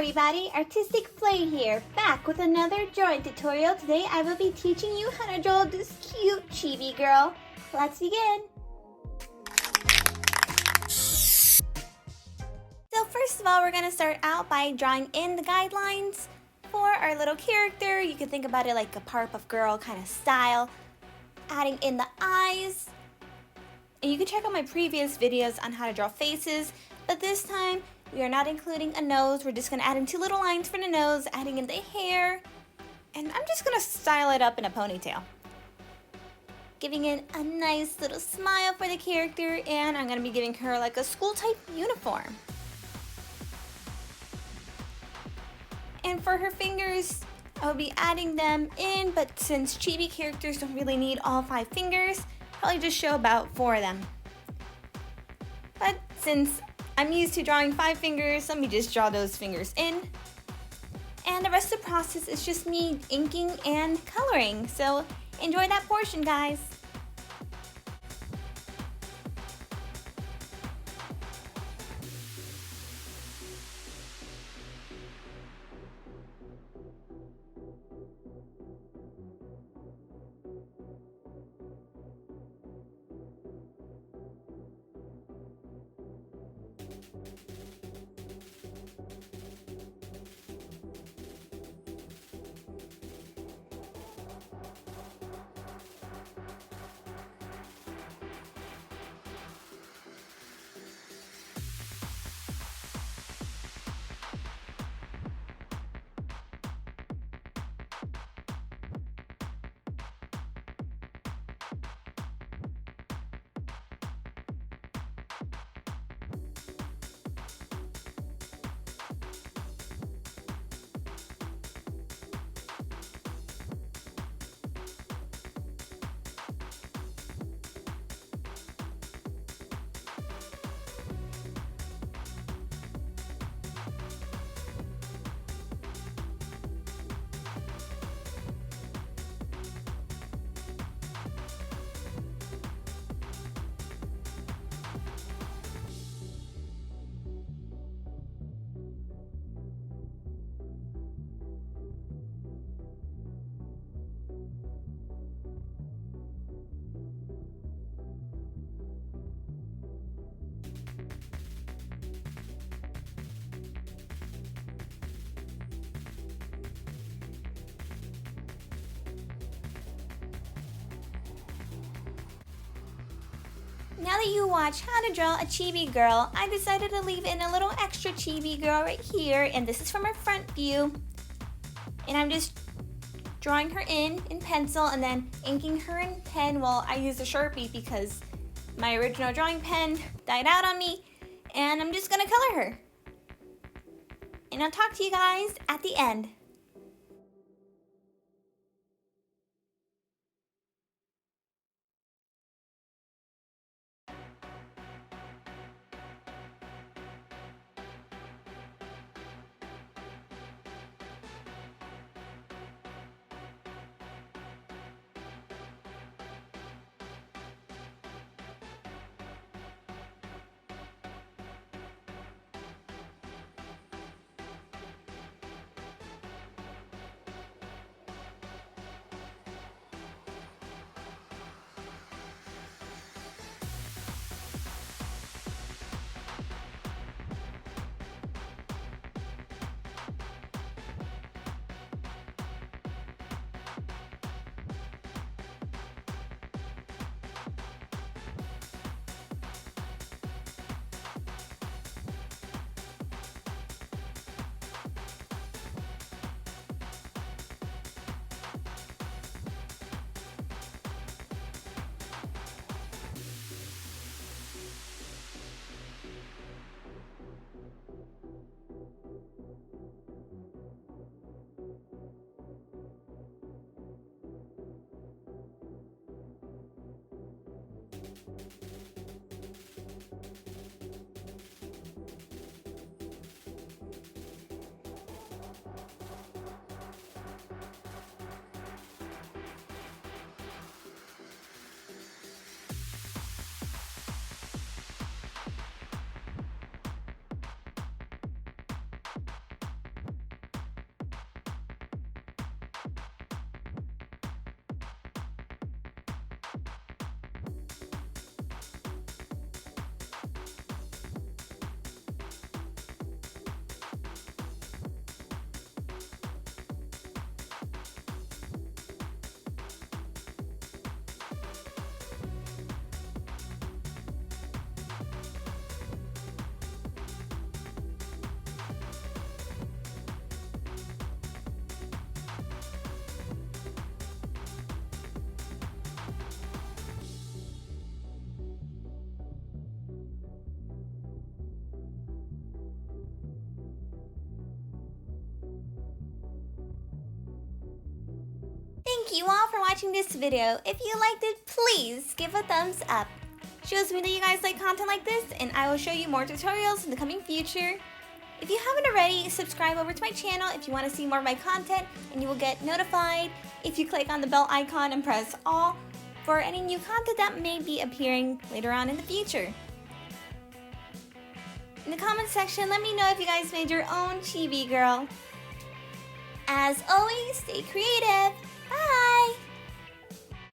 everybody, Artistic Flay here, back with another drawing tutorial. Today I will be teaching you how to draw this cute chibi girl. Let's begin. So first of all, we're going to start out by drawing in the guidelines for our little character. You can think about it like a Powerpuff Girl kind of style. Adding in the eyes. And you can check out my previous videos on how to draw faces, but this time we are not including a nose. We're just going to add in two little lines for the nose, adding in the hair, and I'm just going to style it up in a ponytail. Giving it a nice little smile for the character, and I'm going to be giving her like a school type uniform. And for her fingers, I'll be adding them in, but since chibi characters don't really need all 5 fingers, probably just show about 4 of them. But since I'm used to drawing 5 fingers, let me just draw those fingers in. And the rest of the process is just me inking and coloring. So enjoy that portion, guys. Now that you watch how to draw a chibi girl, I decided to leave in a little extra chibi girl right here, and this is from her front view. And I'm just drawing her in pencil and then inking her in pen. Well, I use a Sharpie because my original drawing pen died out on me, and I'm just gonna color her. And I'll talk to you guys at the end. Thank you all for watching this video. If you liked it, please give a thumbs up. Shows me that you guys like content like this, and I will show you more tutorials in the coming future. If you haven't already, subscribe over to my channel if you want to see more of my content, and you will get notified if you click on the bell icon and press all for any new content that may be appearing later on in the future. In the comment section, let me know if you guys made your own chibi girl. As always, stay creative. Bye!